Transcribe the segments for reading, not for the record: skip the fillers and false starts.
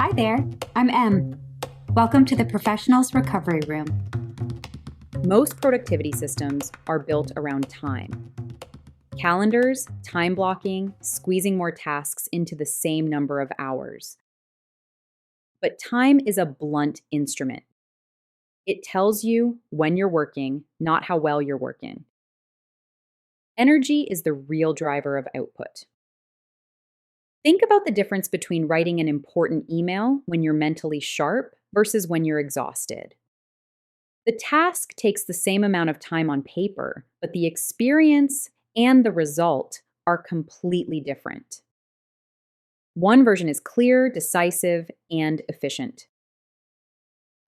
Hi there, I'm Em. Welcome to the Professionals Recovery Room. Most productivity systems are built around time. Calendars, time blocking, squeezing more tasks into the same number of hours. But time is a blunt instrument. It tells you when you're working, not how well you're working. Energy is the real driver of output. Think about the difference between writing an important email when you're mentally sharp versus when you're exhausted. The task takes the same amount of time on paper, but the experience and the result are completely different. One version is clear, decisive, and efficient.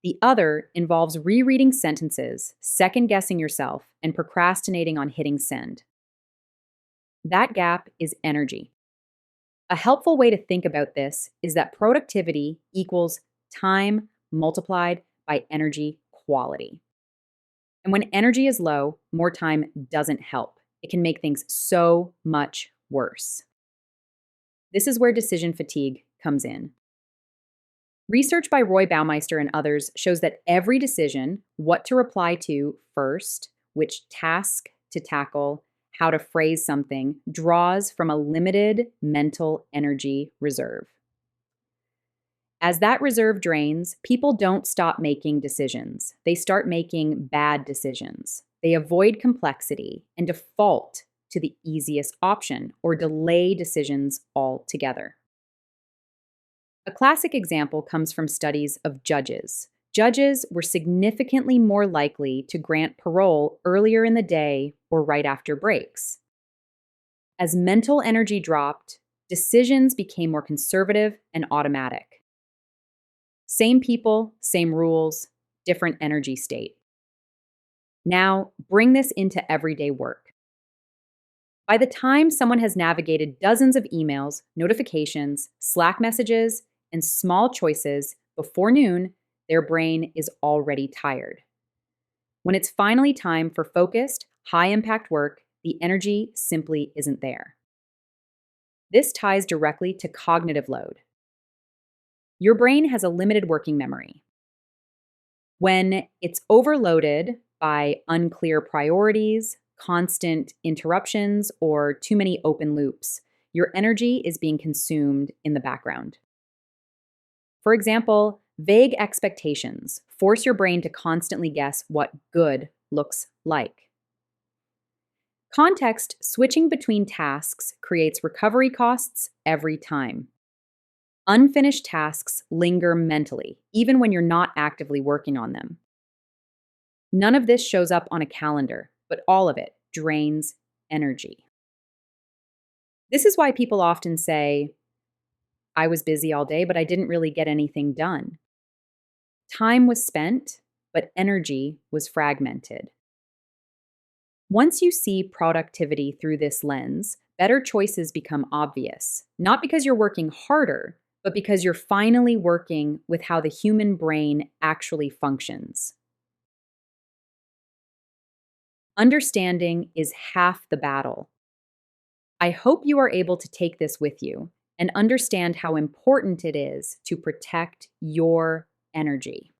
The other involves rereading sentences, second-guessing yourself, and procrastinating on hitting send. That gap is energy. A helpful way to think about this is that productivity equals time multiplied by energy quality. And when energy is low, more time doesn't help. It can make things so much worse. This is where decision fatigue comes in. Research by Roy Baumeister and others shows that every decision, what to reply to first, which task to tackle, how to phrase something, draws from a limited mental energy reserve. As that reserve drains, people don't stop making decisions. They start making bad decisions. They avoid complexity and default to the easiest option or delay decisions altogether. A classic example comes from studies of judges. Judges were significantly more likely to grant parole earlier in the day or right after breaks. As mental energy dropped, decisions became more conservative and automatic. Same people, same rules, different energy state. Now, bring this into everyday work. By the time someone has navigated dozens of emails, notifications, Slack messages, and small choices before noon, their brain is already tired. When it's finally time for focused, high-impact work, the energy simply isn't there. This ties directly to cognitive load. Your brain has a limited working memory. When it's overloaded by unclear priorities, constant interruptions, or too many open loops, your energy is being consumed in the background. For example, vague expectations force your brain to constantly guess what good looks like. Context switching between tasks creates recovery costs every time. Unfinished tasks linger mentally, even when you're not actively working on them. None of this shows up on a calendar, but all of it drains energy. This is why people often say, I was busy all day, but I didn't really get anything done. Time was spent, but energy was fragmented. Once you see productivity through this lens, better choices become obvious, not because you're working harder, but because you're finally working with how the human brain actually functions. Understanding is half the battle. I hope you are able to take this with you and understand how important it is to protect your energy.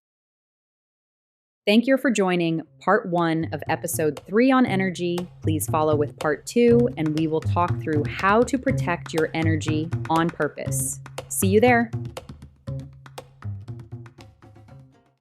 Thank you for joining part 1 of episode 3 on energy. Please follow with part 2, and we will talk through how to protect your energy on purpose. See you there.